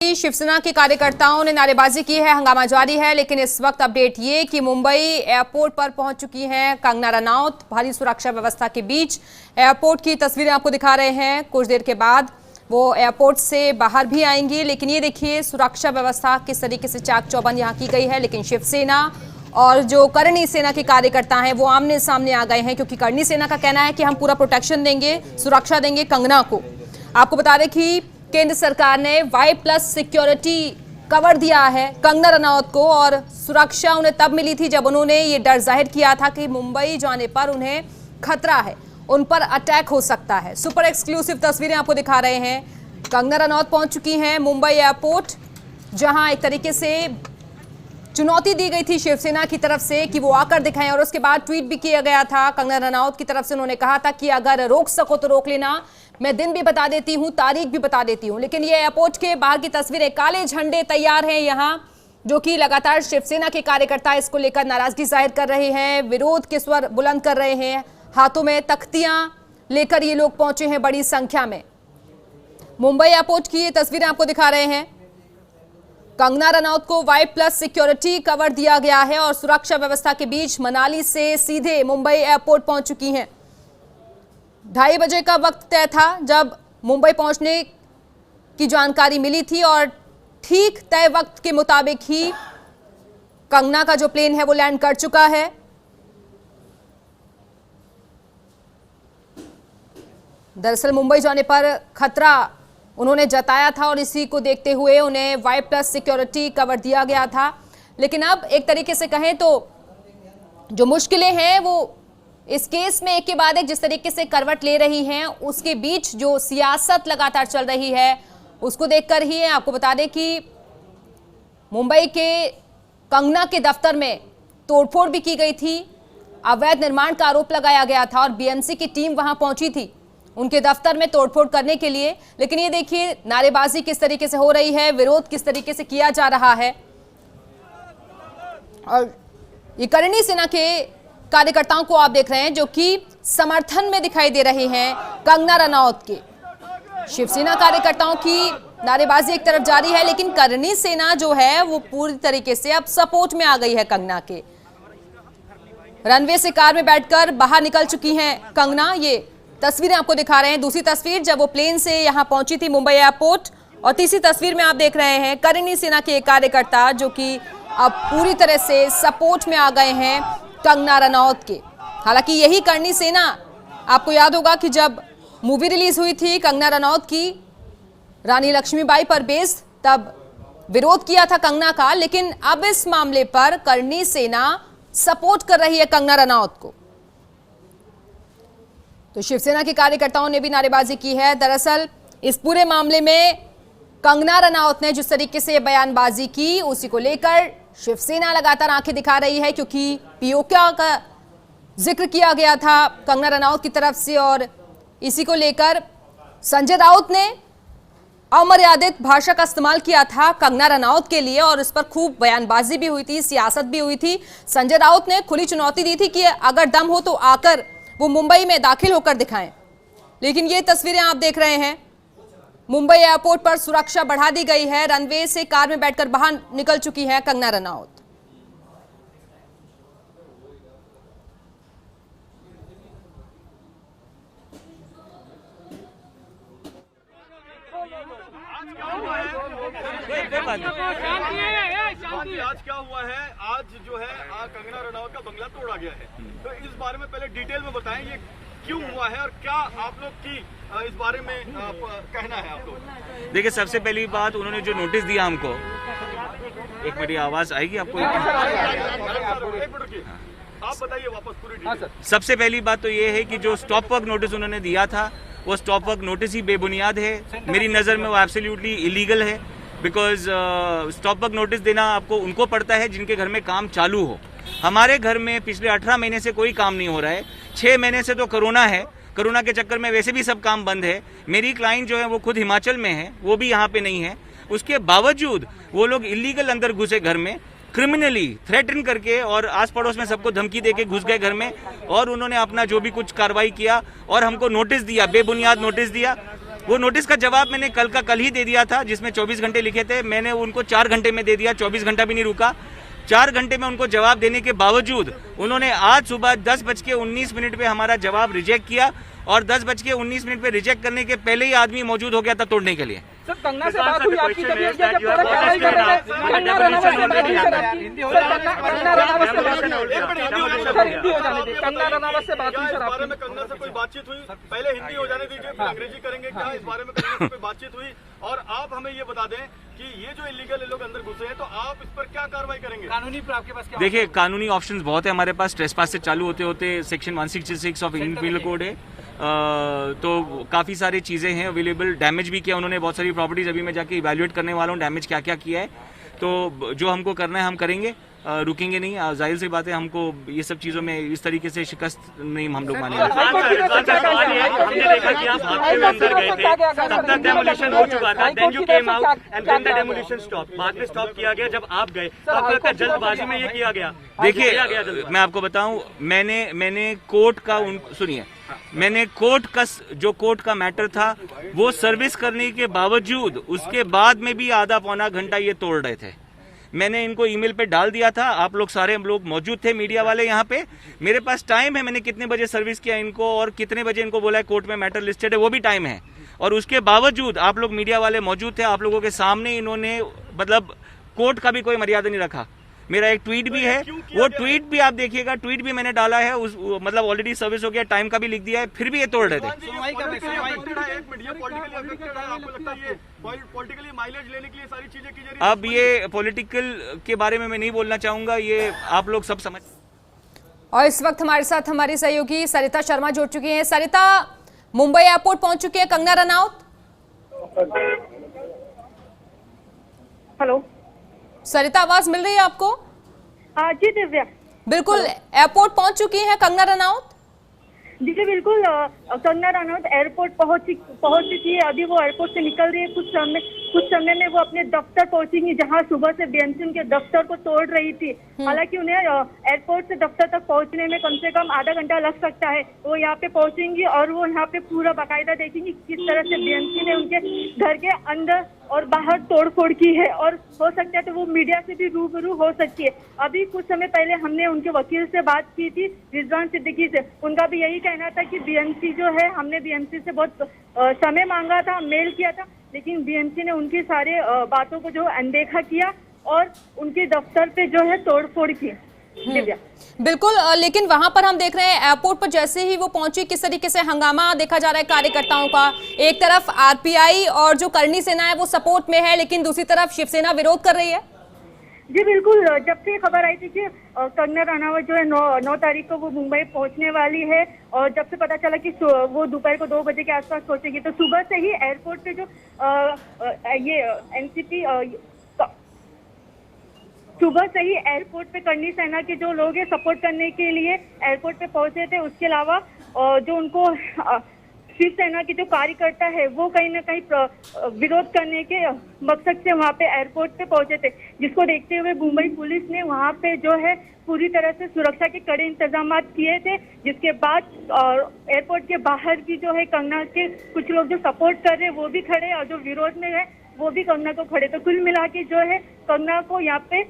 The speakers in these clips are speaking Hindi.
शिवसेना के कार्यकर्ताओं ने नारेबाजी की है, हंगामा जारी है। लेकिन इस वक्त अपडेट ये कि मुंबई एयरपोर्ट पर पहुंच चुकी हैं कंगना रनौत। भारी सुरक्षा व्यवस्था के बीच एयरपोर्ट की तस्वीरें आपको दिखा रहे हैं। कुछ देर के बाद वो एयरपोर्ट से बाहर भी आएंगी। लेकिन ये देखिए सुरक्षा व्यवस्था किस तरीके से चाक चौबंद यहाँ की गई है। लेकिन शिवसेना और जो करणी सेना के कार्यकर्ता हैं वो आमने सामने आ गए हैं, क्योंकि करणी सेना का कहना है कि हम पूरा प्रोटेक्शन देंगे, सुरक्षा देंगे कंगना को। आपको बता दें कि केंद्र सरकार ने Y+ सिक्योरिटी कवर दिया है कंगना रनौत को, और सुरक्षा उन्हें तब मिली थी जब उन्होंने ये डर जाहिर किया था कि मुंबई जाने पर उन्हें खतरा है, उन पर अटैक हो सकता है। सुपर एक्सक्लूसिव तस्वीरें आपको दिखा रहे हैं। कंगना रनौत पहुंच चुकी हैं मुंबई एयरपोर्ट, जहां एक तरीके से चुनौती दी गई थी शिवसेना की तरफ से कि वो आकर दिखाएं, और उसके बाद ट्वीट भी किया गया था कंगना रनौत की तरफ से। उन्होंने कहा था कि अगर रोक सको तो रोक लेना, मैं दिन भी बता देती हूं, तारीख भी बता देती हूं। लेकिन ये एयरपोर्ट के बाहर की तस्वीरें, काले झंडे तैयार हैं यहां, जो कि लगातार शिवसेना के कार्यकर्ता इसको लेकर नाराजगी जाहिर कर रहे हैं, विरोध के स्वर बुलंद कर रहे हैं। हाथों में तख्तियां लेकर ये लोग पहुंचे हैं बड़ी संख्या में। मुंबई एयरपोर्ट की ये तस्वीरें आपको दिखा रहे हैं। कंगना रनौत को Y+ सिक्योरिटी कवर दिया गया है और सुरक्षा व्यवस्था के बीच मनाली से सीधे मुंबई एयरपोर्ट पहुंच चुकी हैं। 2:30 बजे का वक्त तय था जब मुंबई पहुंचने की जानकारी मिली थी, और ठीक तय वक्त के मुताबिक ही कंगना का जो प्लेन है वो लैंड कर चुका है। दरअसल मुंबई जाने पर खतरा उन्होंने जताया था, और इसी को देखते हुए उन्हें Y+ सिक्योरिटी कवर दिया गया था। लेकिन अब एक तरीके से कहें तो जो मुश्किलें हैं वो इस केस में एक के बाद एक जिस तरीके से करवट ले रही हैं, उसके बीच जो सियासत लगातार चल रही है उसको देखकर ही है। आपको बता दें कि मुंबई के कंगना के दफ्तर में तोड़फोड़ भी की गई थी, अवैध निर्माण का आरोप लगाया गया था, और BMC की टीम वहां पहुंची थी उनके दफ्तर में तोड़फोड़ करने के लिए। लेकिन ये देखिए नारेबाजी किस तरीके से हो रही है, विरोध किस तरीके से किया जा रहा है, और ये करणी सेना के कार्यकर्ताओं को आप देख रहे हैं जो कि समर्थन में दिखाई दे रहे हैं कंगना रनौत के। शिवसेना कार्यकर्ताओं की नारेबाजी एक तरफ जारी है, लेकिन करणी सेना जो है वो पूरी तरीके से अब सपोर्ट में आ गई है कंगना के। रनवे से कार में बैठकर बाहर निकल चुकी हैं कंगना। ये तस्वीरें आपको दिखा रहे हैं। दूसरी तस्वीर जब वो प्लेन से यहां पहुंची थी मुंबई एयरपोर्ट, और तीसरी तस्वीर में आप देख रहे हैं करणी सेना के कार्यकर्ता जो कि अब पूरी तरह से सपोर्ट में आ गए हैं कंगना रनौत के। हालांकि यही करणी सेना, आपको याद होगा कि जब मूवी रिलीज हुई थी कंगना रनौत की रानी लक्ष्मीबाई पर बेस्ड, तब विरोध किया था कंगना का। लेकिन अब इस मामले पर करणी सेना सपोर्ट कर रही है कंगना रनौत को। तो शिवसेना के कार्यकर्ताओं ने भी नारेबाजी की है। दरअसल इस पूरे मामले में कंगना रनौत ने जिस तरीके से बयानबाजी की, उसी को लेकर शिवसेना लगातार आंखें दिखा रही है, क्योंकि POK का जिक्र किया गया था कंगना रनौत की तरफ से, और इसी को लेकर संजय राउत ने अमर्यादित भाषा का इस्तेमाल किया था कंगना रनौत के लिए, और इस पर खूब बयानबाजी भी हुई थी, सियासत भी हुई थी। संजय राउत ने खुली चुनौती दी थी कि अगर दम हो तो आकर वो मुंबई में दाखिल होकर दिखाएं। लेकिन ये तस्वीरें आप देख रहे हैं, मुंबई एयरपोर्ट पर सुरक्षा बढ़ा दी गई है। रनवे से कार में बैठकर बाहर निकल चुकी है कंगना रनौत। आज क्या हुआ है? आज जो है कंगना रनौत का बंगला तोड़ा गया है, तो इस बारे में पहले डिटेल में बताएं ये क्यों हुआ है और क्या आप लोग की इस बारे में कहना है आप लोग? देखिए, सबसे पहली बात उन्होंने जो नोटिस दिया हमको, एक मेरी आवाज आएगी आपको? आप बताइए वापस पूरी डिटेल। सबसे पहली बात तो ये है कि जो स्टॉप वर्क नोटिस उन्होंने दिया था, वो स्टॉप वर्क नोटिस ही बेबुनियाद है। मेरी नज़र में वो एब्सोल्युटली इलीगल है, बिकॉज स्टॉप वर्क नोटिस देना आपको उनको पड़ता है जिनके घर में काम चालू हो। हमारे घर में पिछले 18 महीने से कोई काम नहीं हो रहा है। 6 महीने से तो कोरोना है, कोरोना के चक्कर में वैसे भी सब काम बंद है। मेरी क्लाइंट जो है वो खुद हिमाचल में है, वो भी यहाँ पे नहीं है। उसके बावजूद वो लोग इलीगल अंदर घुसे घर में, क्रिमिनली थ्रेटन करके, और आस पड़ोस में सबको धमकी देके घुस गए घर में, और उन्होंने अपना जो भी कुछ कार्रवाई किया और हमको नोटिस दिया, बेबुनियाद नोटिस दिया। वो नोटिस का जवाब मैंने कल ही दे दिया था, जिसमें 24 घंटे लिखे थे। मैंने उनको 4 घंटे में दे दिया, 24 घंटा भी नहीं रुका। 4 घंटे में उनको जवाब देने के बावजूद उन्होंने आज सुबह 10:19 पे हमारा जवाब रिजेक्ट किया, और 10:19 पे रिजेक्ट करने के पहले ही आदमी मौजूद हो गया था तोड़ने के लिए। सर, कंगना से बात हुई आपकी, जब ये पूरा कार्रवाई कर रहे थे, कंगना रनावत से बात हुई सर, हिंदी हो जाने दे, कंगना रनावत से बात हुई सर, हिंदी हो जाने दे, कंगना रनावत से बात हुई सर इस बारे आपकी। में कंगना से कोई बातचीत हुई? पहले हिंदी हो जाने दीजिए, फिर अंग्रेजी करेंगे। क्या इस बारे में कंगना से कोई बातचीत हुई? और आप हमें ये बता दें कि ये जो इलीगल लोग अंदर घुसे हैं, तो आप इस पर क्या कार्रवाई करेंगे? कानूनी पर आपके पास क्या? देखिए, कानूनी ऑप्शंस बहुत है हमारे पास। ट्रेसपास से चालू होते होते section 166 of Indian penal code है, तो काफ़ी सारी चीज़ें हैं अवेलेबल। डैमेज भी किया उन्होंने बहुत सारी प्रॉपर्टीज, अभी मैं जाके इवैल्यूएट करने वाला हूँ डैमेज क्या क्या किया है। तो जो हमको करना है हम करेंगे, रुकेंगे नहीं। जाहिर सी बात है, हमको ये सब चीज़ों में इस तरीके से शिकस्त नहीं हम लोग मानेंगे। हमने देखा कि आप भागते हुए अंदर गए थे, तब तक डेमोलिशन हो चुका था, then you came out and then the demolition stop. बाद में स्टॉप किया गया जब आप गए, तो आपको लगता है जल्दबाजी में ये किया गया? देखिए, मैं आपको बताऊं, मैंने कोर्ट का सुनिए, मैंने कोर्ट का मैटर था वो सर्विस करने के बावजूद उसके बाद में भी आधा पौना घंटा ये तोड़ रहे थे। मैंने इनको ईमेल पे डाल दिया था, आप लोग सारे लोग मौजूद थे, मीडिया वाले यहाँ पे। मेरे पास टाइम है, मैंने कितने बजे सर्विस किया इनको और कितने बजे इनको बोला है कोर्ट में मैटर लिस्टेड है, वो भी टाइम है। और उसके बावजूद आप लोग मीडिया वाले मौजूद थे, आप लोगों के सामने इन्होंने मतलब कोर्ट का भी कोई मर्यादा नहीं रखा। मेरा एक ट्वीट भी है, वो ट्वीट भी आप देखिएगा, ट्वीट भी मैंने डाला है, मतलब ऑलरेडी सर्विस हो गया, टाइम का भी लिख दिया है, फिर भी ये तोड़ रहे थे। माइलेज लेने के लिए सारी चीजें की जा रही है। अब ये पॉलिटिकल के बारे में मैं नहीं बोलना चाहूंगा, ये आप लोग सब समझ। और इस वक्त हमारे साथ हमारी सहयोगी सरिता शर्मा जुड़ चुकी हैं। सरिता, मुंबई एयरपोर्ट पहुंच चुकी है कंगना रनौत। हेलो सरिता, आवाज मिल रही है आपको? जी दिव्या, बिल्कुल, एयरपोर्ट पहुंच चुकी है कंगना रनौत। जी बिल्कुल, कंगना रनौत एयरपोर्ट पहुंच चुकी है। अभी वो एयरपोर्ट से निकल रही है। कुछ समय में वो अपने दफ्तर पहुंचेंगी, जहां सुबह से बीएमसी उनके दफ्तर को तोड़ रही थी। हालांकि उन्हें एयरपोर्ट से दफ्तर तक पहुंचने में कम से कम आधा घंटा लग सकता है। वो यहाँ पे पहुंचेंगी और वो यहाँ पे पूरा बाकायदा देखेंगी किस तरह से बीएमसी ने उनके घर के अंदर और बाहर तोड़फोड़ की है, और हो सकता है तो वो मीडिया से भी रूबरू हो सकती है। अभी कुछ समय पहले हमने उनके वकील से बात की थी, रिजवान सिद्दीकी से। उनका भी यही कहना था कि बीएमसी जो है, हमने बीएमसी से बहुत समय मांगा था, मेल किया था, लेकिन बीएमसी ने उनकी सारे बातों को जो अनदेखा किया और उनके दफ्तर पे जो है तोड़फोड़ की। बिल्कुल, लेकिन वहां पर हम देख रहे हैं एयरपोर्ट पर जैसे ही वो पहुंची किस तरीके से हंगामा देखा जा रहा है कार्यकर्ताओं का। एक तरफ आरपीआई और जो करनी सेना है वो सपोर्ट में है, लेकिन दूसरी तरफ शिवसेना विरोध कर रही है। जी बिल्कुल, जब से खबर आई थी कि कंगना रनावत जो है 9 तारीख को वो मुंबई पहुंचने वाली है, और जब से पता चला कि वो दोपहर को 2 बजे के आसपास पहुंचेगी, तो सुबह से ही एयरपोर्ट पे जो ये एनसीपी सुबह से ही एयरपोर्ट पे करनी सेना के जो लोग हैं सपोर्ट करने के लिए एयरपोर्ट पे पहुंचे थे। उसके अलावा जो उनको शिवसेना के जो कार्यकर्ता है वो कहीं ना कहीं विरोध करने के मकसद से वहां पे एयरपोर्ट पे पहुंचे थे, जिसको देखते हुए मुंबई पुलिस ने वहां पे जो है पूरी तरह से सुरक्षा के कड़े इंतजाम किए थे। जिसके बाद एयरपोर्ट के बाहर भी जो है कंगना के कुछ लोग जो सपोर्ट कर रहे हैं वो भी खड़े, और जो विरोध में है वो भी कंगना को खड़े। तो कुल मिला के जो है कंगना को यहाँ पे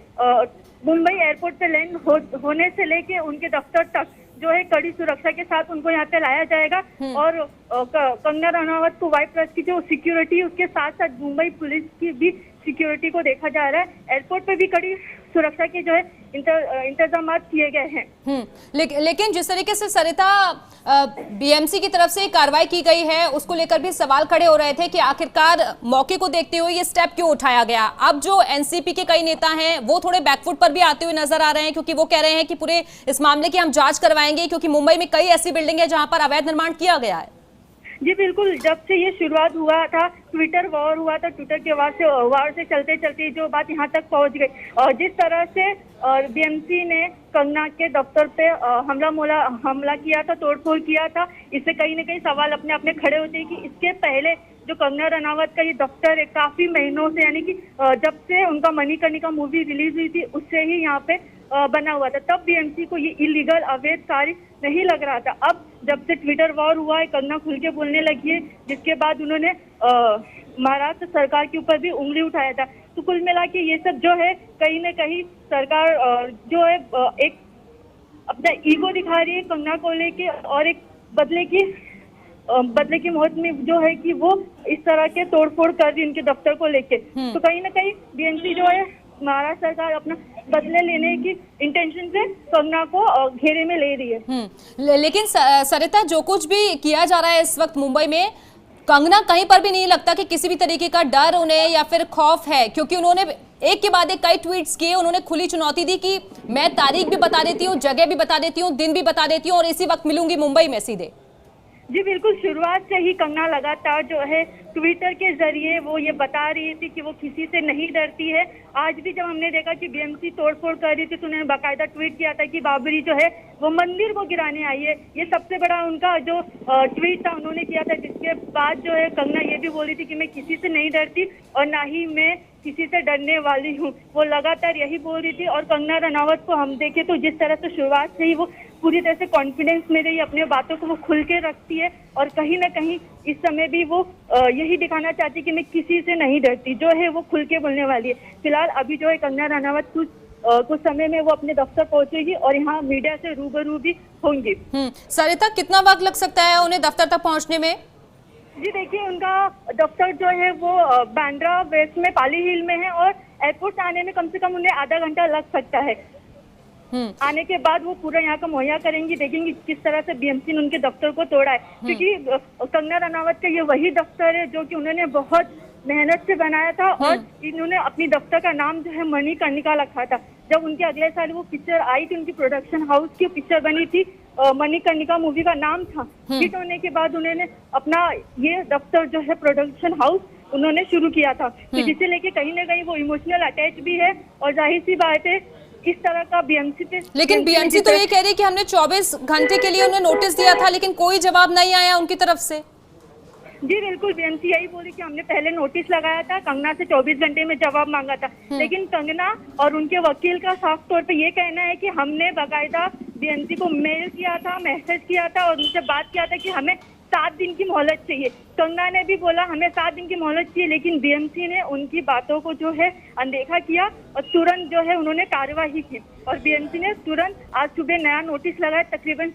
मुंबई एयरपोर्ट पे लैंड होने से लेके उनके दफ्तर तक जो है कड़ी सुरक्षा के साथ उनको यहाँ पे लाया जाएगा। और कंगना रनावत को वाइट प्लस की जो सिक्योरिटी, उसके साथ साथ मुंबई पुलिस की भी सिक्योरिटी को देखा जा रहा है। एयरपोर्ट पे भी कड़ी सुरक्षा के जो है इंतजाम किए गए हैं। लेकिन जिस तरीके से सरिता बीएमसी की तरफ से कार्रवाई की गई है, उसको लेकर भी सवाल खड़े हो रहे थे कि आखिरकार मौके को देखते हुए ये स्टेप क्यों उठाया गया। अब जो एनसीपी के कई नेता हैं वो थोड़े बैकफुट पर भी आते हुए नजर आ रहे हैं, क्योंकि वो कह रहे हैं कि पूरे इस मामले की हम जांच करवाएंगे, क्योंकि मुंबई में कई ऐसी बिल्डिंग है जहां पर अवैध निर्माण किया गया है। जी बिल्कुल, जब से ये शुरुआत हुआ था, ट्विटर वॉर हुआ था, ट्विटर के वार से चलते चलते जो बात यहाँ तक पहुँच गई, और जिस तरह से बीएमसी ने कंगना के दफ्तर पे हमला किया था, तोड़फोड़ किया था, इससे कहीं ना कहीं सवाल अपने अपने खड़े होते हैं कि इसके पहले जो कंगना रनावत का ये दफ्तर है काफी महीनों से, यानी कि जब से उनका मणिकर्णिका मूवी रिलीज हुई थी उससे ही यहाँ पे बना हुआ था, तब बीएमसी को ये इलीगल अवैध कार्य नहीं लग रहा था। अब जब से ट्विटर वॉर हुआ है, कंगना खुल के बोलने लगी है, जिसके बाद उन्होंने महाराष्ट्र सरकार के ऊपर भी उंगली उठाया था। तो कुल मिला के ये सब जो है कहीं न कहीं सरकार जो है एक अपना ईगो दिखा रही है कंगना को लेके, और एक बदले की मौत में जो है कि वो इस तरह के तोड़फोड़ कर रही है उनके दफ्तर को लेके। तो कहीं ना कहीं बीएमसी जो है महाराष्ट्र सरकार अपना बदले लेने की इंटेंशन से कंगना को घेरे में ले रही है। लेकिन सरिता, जो कुछ भी किया जा रहा है इस वक्त मुंबई में, कंगना कहीं पर भी नहीं लगता कि किसी भी तरीके का डर उन्हें या फिर खौफ है, क्योंकि उन्होंने एक के बाद एक कई ट्वीट्स किए। उन्होंने खुली चुनौती दी कि मैं तारीख भी बता देती हूँ, जगह भी बता देती हूँ, दिन भी बता देती हूँ और इसी वक्त मिलूंगी मुंबई में सीधे। जी बिल्कुल, शुरुआत से ही कंगना लगातार जो है ट्विटर के जरिए वो ये बता रही थी कि वो किसी से नहीं डरती है। आज भी जब हमने देखा कि बीएमसी तोड़फोड़ कर रही थी तो उन्होंने बाकायदा ट्वीट किया था कि बाबरी जो है वो मंदिर को गिराने आई है। ये सबसे बड़ा उनका जो ट्वीट था उन्होंने किया था, जिसके बाद जो है कंगना ये भी बोली थी कि मैं किसी से नहीं डरती और ना ही मैं किसी से डरने वाली हूँ। वो लगातार यही बोल रही थी। और कंगना रनावत को हम देखें तो जिस तरह से शुरुआत से ही वो पूरी तरह से कॉन्फिडेंस में रही, अपने बातों को वो खुल के रखती है और कहीं ना कहीं इस समय भी वो यही दिखाना चाहती है कि मैं किसी से नहीं डरती, जो है वो खुल के बोलने वाली है। फिलहाल अभी जो है कंगना रनावत कुछ समय में वो अपने दफ्तर पहुंचेगी और यहाँ मीडिया से रूबरू भी होंगी। सरिता, कितना वक्त लग सकता है उन्हें दफ्तर तक पहुंचने में? जी देखिए, उनका दफ्तर जो है वो बांद्रा वेस्ट में पाली हिल में है और एयरपोर्ट आने में कम से कम उन्हें आधा घंटा लग सकता है। आने के बाद वो पूरा यहाँ का मुहैया करेंगी, देखेंगी किस तरह से बीएमसी ने उनके दफ्तर को तोड़ा है। क्योंकि कंगना रनावत का ये वही दफ्तर है जो कि उन्होंने बहुत मेहनत से बनाया था और इन्होंने अपनी दफ्तर का नाम जो है मणिकर्णिका रखा था। जब उनके अगले साल वो पिक्चर आई थी, उनकी प्रोडक्शन हाउस की पिक्चर बनी थी, मणिकर्णिका मूवी का नाम था। हिट होने के बाद उन्होंने अपना ये दफ्तर जो है प्रोडक्शन हाउस उन्होंने शुरू किया था। तो जिसे लेके कहीं ना कहीं वो इमोशनल अटैच भी है और जाहिर सी बात है इस तरह का बीएमसी पे। लेकिन बीएमसी तो ये कह रही है कि हमने 24 घंटे के लिए उन्हें नोटिस दिया था लेकिन कोई जवाब नहीं आया उनकी तरफ से। जी बिल्कुल, बीएमसी यही बोली कि हमने पहले नोटिस लगाया था, कंगना से 24 घंटे में जवाब मांगा था, लेकिन कंगना और उनके वकील का साफ तौर पे ये कहना है कि हमने बाकायदा बीएमसी को मेल किया था, मैसेज किया था और उनसे बात किया था कि हमें 7 दिन की मोहलत चाहिए। कंगना ने भी बोला हमें 7 दिन की मोहलत चाहिए, लेकिन बीएमसी ने उनकी बातों को जो है अनदेखा किया और तुरंत जो है उन्होंने कार्यवाही की। और बीएमसी ने तुरंत आज सुबह नया नोटिस लगाया, तकरीबन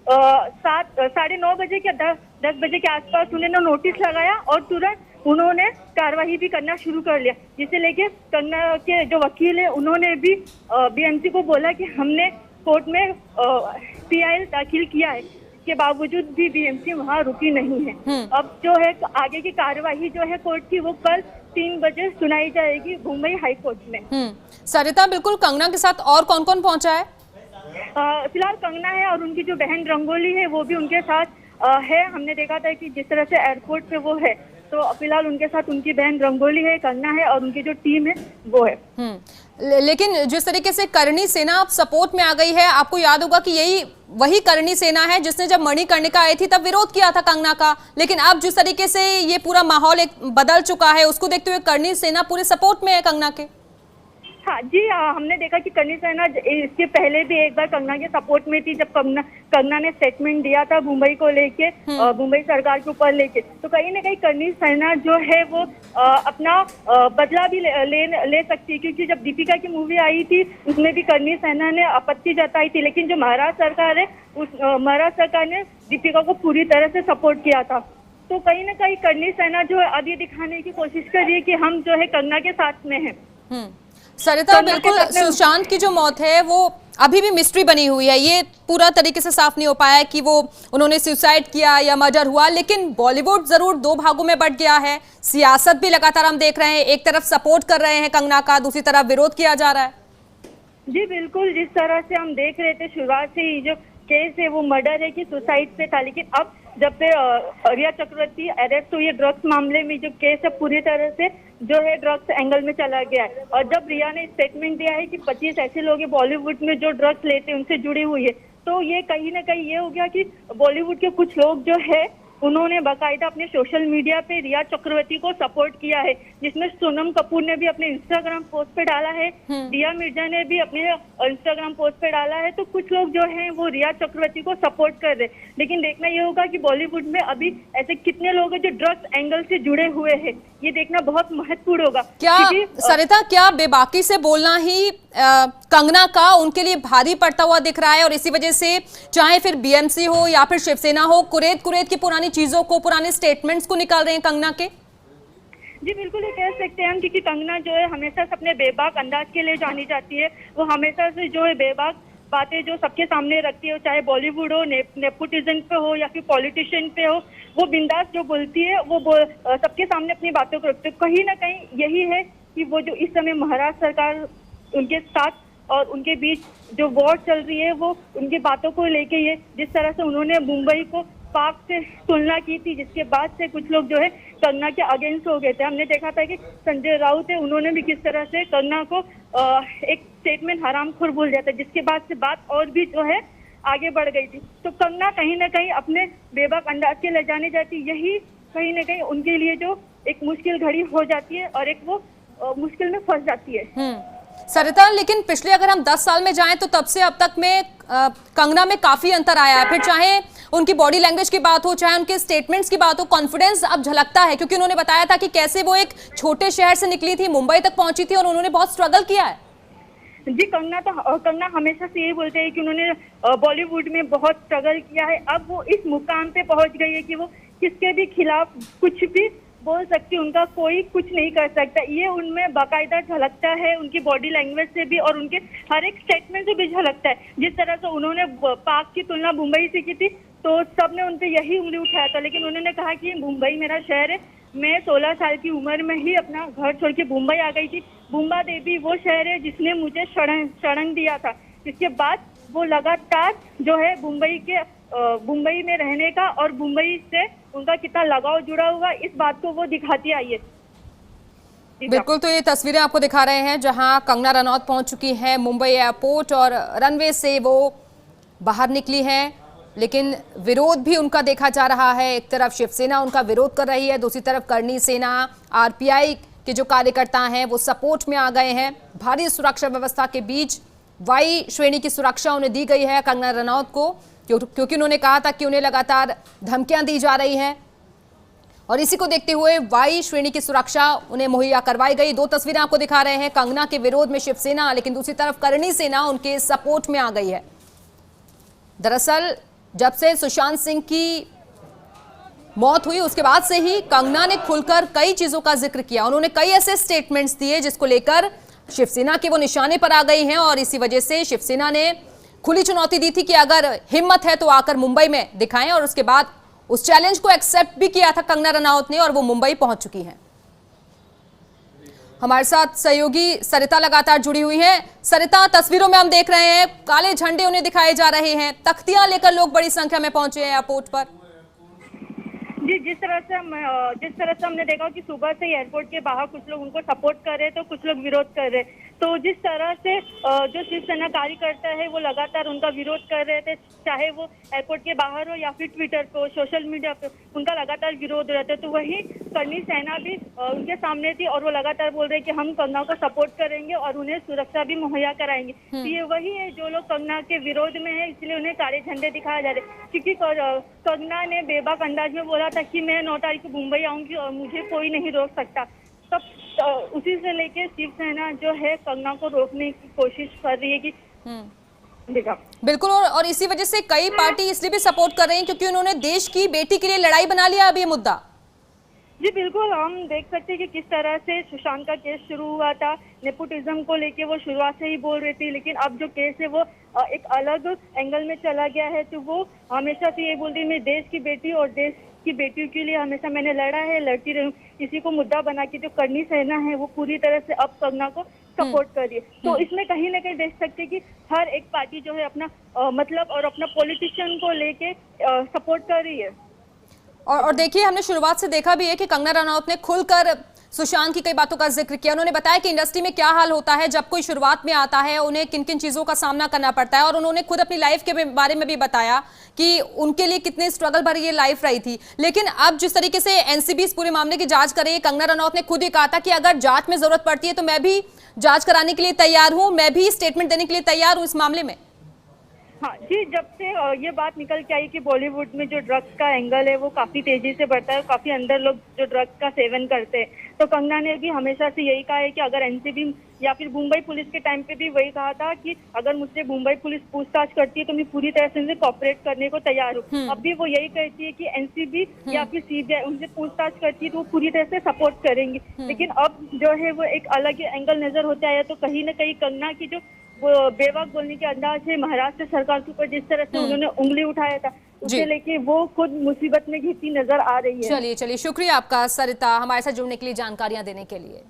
9:30 बजे के 10 बजे के आसपास उन्होंने नोटिस लगाया और तुरंत उन्होंने कार्यवाही भी करना शुरू कर लिया। जिसे लेके कंगना के जो वकील है उन्होंने भी बीएमसी को बोला कि हमने कोर्ट में PIL दाखिल किया है, के बावजूद भी बीएमसी वहाँ रुकी नहीं है। अब जो है आगे की कार्यवाही जो है कोर्ट की वो कल 3 बजे सुनाई जाएगी मुंबई हाई कोर्ट में। सरिता, बिल्कुल, कंगना के साथ और कौन कौन पहुंचा है? फिलहाल कंगना है और उनकी जो बहन रंगोली है वो भी उनके साथ है। हमने देखा था कि जिस तरह से एयरपोर्ट पे वो है, तो फिलहाल उनके साथ उनकी बहन रंगोली है, कंगना है और उनकी जो टीम है वो है। लेकिन जिस तरीके से करणी सेना अब सपोर्ट में आ गई है, आपको याद होगा कि यही वही करणी सेना है जिसने जब मणिकर्णिका आई थी तब विरोध किया था कंगना का, लेकिन अब जिस तरीके से ये पूरा माहौल एक बदल चुका है उसको देखते हुए करणी सेना पूरे सपोर्ट में है कंगना के। हाँ जी, हमने देखा कि करणी सेना इसके पहले भी एक बार कंगना के सपोर्ट में थी, जब कंगना ने स्टेटमेंट दिया था मुंबई को लेके, मुंबई सरकार के ऊपर लेके। तो कहीं ना कहीं करणी सेना जो है वो अपना बदला भी ले सकती है, क्योंकि जब दीपिका की मूवी आई थी उसमें भी करणी सेना ने आपत्ति जताई थी, लेकिन जो महाराष्ट्र सरकार है उस महाराष्ट्र सरकार ने दीपिका को पूरी तरह से सपोर्ट किया था। तो कहीं ना कहीं करणी सेना जो है अब ये दिखाने की कोशिश कर रही है कि हम जो है कंगना के साथ में है। सरिता, बिल्कुल, सुशांत की जो मौत है वो अभी भी मिस्ट्री बनी हुई है। ये पूरा तरीके से साफ नहीं हो पाया कि वो उन्होंने सुसाइड किया या मर्डर हुआ, लेकिन बॉलीवुड जरूर 2 भागों में बंट गया है। सियासत भी लगातार हम देख रहे हैं, एक तरफ सपोर्ट कर रहे हैं कंगना का, दूसरी तरफ विरोध किया जा रहा है। जी बिल्कुल, जिस तरह से हम देख रहे थे शुरुआत से ही जो केस है वो मर्डर है कि सुसाइड पे था, लेकिन अब जब से रिया चक्रवर्ती अरेस्ट हुई है ड्रग्स मामले में, जो केस है पूरी तरह से जो है ड्रग्स एंगल में चला गया है। और जब रिया ने स्टेटमेंट दिया है कि 25 ऐसे लोग हैं बॉलीवुड में जो ड्रग्स लेते हैं उनसे जुड़ी हुई है, तो ये कहीं ना कहीं ये हो गया कि बॉलीवुड के कुछ लोग जो है उन्होंने बाकायदा अपने सोशल मीडिया पे रिया चक्रवर्ती को सपोर्ट किया है, जिसमें सोनम कपूर ने भी अपने इंस्टाग्राम पोस्ट पे डाला है, दिया मिर्जा ने भी अपने इंस्टाग्राम पोस्ट पे डाला है। तो कुछ लोग जो हैं वो रिया चक्रवर्ती को सपोर्ट कर रहे हैं, लेकिन देखना ये होगा कि बॉलीवुड में अभी ऐसे कितने लोग हैं जो ड्रग्स एंगल से जुड़े हुए हैं, ये देखना बहुत महत्वपूर्ण होगा। क्या सरिता, क्या बेबाकी से बोलना ही कंगना का उनके लिए भारी पड़ता हुआ दिख रहा है, और इसी वजह से चाहे फिर बीएमसी हो या फिर शिवसेना हो, कुरेद की पुरानी चीजों को, पुराने स्टेटमेंट्स को निकाल रहे हैं कंगना के? जी बिल्कुल, ये कह सकते हैं हम, क्योंकि कंगना जो है हमेशा से अपने बेबाक अंदाज के लिए जानी जाती है। वो हमेशा से जो है बेबाक बातें जो सबके सामने रखती है, चाहे बॉलीवुड हो, नेपोटिज्म पे हो या फिर पॉलिटिशियन पे हो, वो बिंदास जो बोलती है वो सबके सामने अपनी बातों को रखती है। कहीं ना कहीं यही है कि वो जो इस समय महाराष्ट्र सरकार उनके साथ और उनके बीच जो वॉर चल रही है, वो उनकी बातों को लेके ये जिस तरह से उन्होंने मुंबई को पाक से तुलना की थी, जिसके बाद से कुछ लोग जो है कंगना के अगेंस्ट हो गए थे। हमने देखा था कि संजय राउत है, उन्होंने भी किस तरह से कंगना को एक स्टेटमेंट हरामखोर बोल दिया था, जिसके बाद से बात और भी जो है आगे बढ़ गई थी। तो कंगना कहीं ना कहीं अपने बेबाक अंदाज के ले जाने जाती, यही कहीं ना कहीं उनके लिए जो एक मुश्किल घड़ी हो जाती है और एक वो मुश्किल में फंस जाती है। सरिता, लेकिन पिछले अगर हम 10 साल में जाएं तो तब से अब तक में कंगना में काफी अंतर आया है। फिर चाहे उनकी बॉडी लैंग्वेज की बात हो, चाहे उनके स्टेटमेंट्स की बात हो, कॉन्फिडेंस अब झलकता है, क्योंकि उन्होंने बताया था कि कैसे वो एक छोटे शहर से निकली थी, मुंबई तक पहुंची थी और उन्होंने बहुत स्ट्रगल किया है। जी, कंगना हमेशा से ये बोलते हैं कि उन्होंने बॉलीवुड में बहुत स्ट्रगल किया है। अब वो इस मुकाम पे पहुंच गई है कि वो किसके भी खिलाफ कुछ भी बोल सकती, उनका कोई कुछ नहीं कर सकता। ये उनमें बाकायदा झलकता है, उनकी बॉडी लैंग्वेज से भी और उनके हर एक स्टेटमेंट से भी झलकता है। जिस तरह से उन्होंने पाक की तुलना मुंबई से की थी, तो सबने उन पे यही उंगली उठाया था, लेकिन उन्होंने कहा कि मुंबई मेरा शहर है, मैं 16 साल की उम्र में ही अपना घर छोड़ के मुंबई आ गई थी। मुंबा देवी वो शहर है जिसने मुझे शरण दिया था। इसके बाद वो लगातार जो है मुंबई में रहने का और मुंबई से उनका कितना लगाव जुड़ा हुआ, इस बात को वो दिखाती आई है। बिल्कुल, तो ये तस्वीरें आपको दिखा रहे हैं जहां कंगना रनौत पहुंच चुकी है मुंबई एयरपोर्ट और रनवे से वो बाहर निकली हैं, लेकिन विरोध भी उनका देखा जा रहा है। एक तरफ शिवसेना उनका विरोध कर रही है, दूसरी तरफ करनी सेना, आरपीआई के जो कार्यकर्ता हैं वो सपोर्ट में आ गए हैं। भारी सुरक्षा व्यवस्था के बीच वाई श्रेणी की सुरक्षा उन्हें दी गई है कंगना रनौत को, क्योंकि उन्होंने कहा था कि उन्हें लगातार धमकियां दी जा रही हैं और इसी को देखते हुए वाई श्रेणी की सुरक्षा उन्हें मुहैया करवाई गई। 2 तस्वीरें आपको दिखा रहे हैं, कंगना के विरोध में शिवसेना, लेकिन दूसरी तरफ करनी सेना उनके सपोर्ट में आ गई है। दरअसल जब से सुशांत सिंह की मौत हुई उसके बाद से ही कंगना ने खुलकर कई चीजों का जिक्र किया। उन्होंने कई ऐसे स्टेटमेंट्स दिए जिसको लेकर शिवसेना के वो निशाने पर आ गई हैं और इसी वजह से शिवसेना ने खुली चुनौती दी थी कि अगर हिम्मत है तो आकर मुंबई में दिखाएं, और उसके बाद उस चैलेंज को एक्सेप्ट भी किया था कंगना रनौत ने और वो मुंबई पहुंच चुकी हैं। हमारे साथ सहयोगी सरिता लगातार जुड़ी हुई हैं। सरिता, तस्वीरों में हम देख रहे हैं काले झंडे उन्हें दिखाए जा रहे हैं, तख्तियां लेकर लोग बड़ी संख्या में पहुंचे हैं एयरपोर्ट पर। जी, जिस तरह से हमने देखा कि सुबह से एयरपोर्ट के बाहर कुछ लोग उनको सपोर्ट कर रहे तो कुछ लोग विरोध कर रहे। तो जिस तरह से जो शिवसेना कार्यकर्ता है वो लगातार उनका विरोध कर रहे थे, चाहे वो एयरपोर्ट के बाहर हो या फिर ट्विटर पे, सोशल मीडिया पे, उनका लगातार विरोध रहता है। तो वही करनी सेना भी उनके सामने थी और वो लगातार बोल रहे कि हम कंगना को सपोर्ट करेंगे और उन्हें सुरक्षा भी मुहैया कराएंगे। तो ये वही है जो लोग कंगना के विरोध में है, इसलिए उन्हें काले झंडे दिखाए जा रहे, क्योंकि कंगना ने बेबाक अंदाज में बोला था कि मैं 9 तारीख को मुंबई आऊंगी और मुझे कोई नहीं रोक सकता। तब उसी से लेके शिवसेना जो है कंगना को रोकने की कोशिश कर रही है कि देखा। बिल्कुल, और इसी वजह से कई पार्टी इसलिए भी सपोर्ट कर रही हैं क्योंकि उन्होंने देश की बेटी के लिए लड़ाई बना लिया अब ये मुद्दा। जी बिल्कुल, हम देख सकते हैं कि किस तरह से सुशांत का केस शुरू हुआ था, नेपोटिज्म को लेके वो शुरुआत से ही बोल रही थी, लेकिन अब जो केस है वो एक अलग एंगल में चला गया है। तो वो हमेशा से ये बोलती है मैं देश की बेटी और देश की बेटियों के लिए हमेशा मैंने लड़ा है, लड़ती रही। इसी को मुद्दा बना के जो करनी सेना है वो पूरी तरह से अब कंगना को सपोर्ट कर रही है। तो इसमें कहीं ना कहीं देख सकते हैं कि हर एक पार्टी जो है अपना मतलब और अपना पॉलिटिशियन को लेके सपोर्ट कर रही है। और देखिए, हमने शुरुआत से देखा भी है कि कंगना रनौत ने खुलकर सुशांत की कई बातों का जिक्र किया। उन्होंने बताया कि इंडस्ट्री में क्या हाल होता है जब कोई शुरुआत में आता है, उन्हें किन किन चीजों का सामना करना पड़ता है, और उन्होंने खुद अपनी लाइफ के बारे में भी बताया कि उनके लिए कितने स्ट्रगल भरी ये लाइफ रही थी। लेकिन अब जिस तरीके से एनसीबी इस पूरे मामले की जांच कर रही है, कंगना रनौत ने खुद ही कहा था कि अगर जांच में जरूरत पड़ती है तो मैं भी जांच कराने के लिए तैयार हूं, मैं भी स्टेटमेंट देने के लिए तैयार हूं इस मामले में। हाँ जी, जब से ये बात निकल के आई कि बॉलीवुड में जो ड्रग्स का एंगल है वो काफी तेजी से बढ़ता है, काफी अंदर लोग जो ड्रग्स का सेवन करते हैं, तो कंगना ने भी हमेशा से यही कहा है कि अगर एनसीबी या फिर मुंबई पुलिस के टाइम पे भी वही कहा था कि अगर मुझसे मुंबई पुलिस पूछताछ करती है तो मैं पूरी तरह से उनसे कॉपरेट करने को तैयार हूँ। अब भी वो यही कहती है कि एनसीबी या फिर सीबीआई उनसे पूछताछ करती है तो वो पूरी तरह से सपोर्ट करेंगी। लेकिन अब जो है वो एक अलग एंगल नजर होता है, तो कहीं ना कहीं कंगना की जो वो बेवक बोलने के अंदाज है, महाराष्ट्र सरकार के ऊपर जिस तरह से उन्होंने उंगली उठाया था, उसे लेके वो खुद मुसीबत में घिरती नजर आ रही है। चलिए शुक्रिया आपका सरिता, हमारे साथ जुड़ने के लिए, जानकारियां देने के लिए।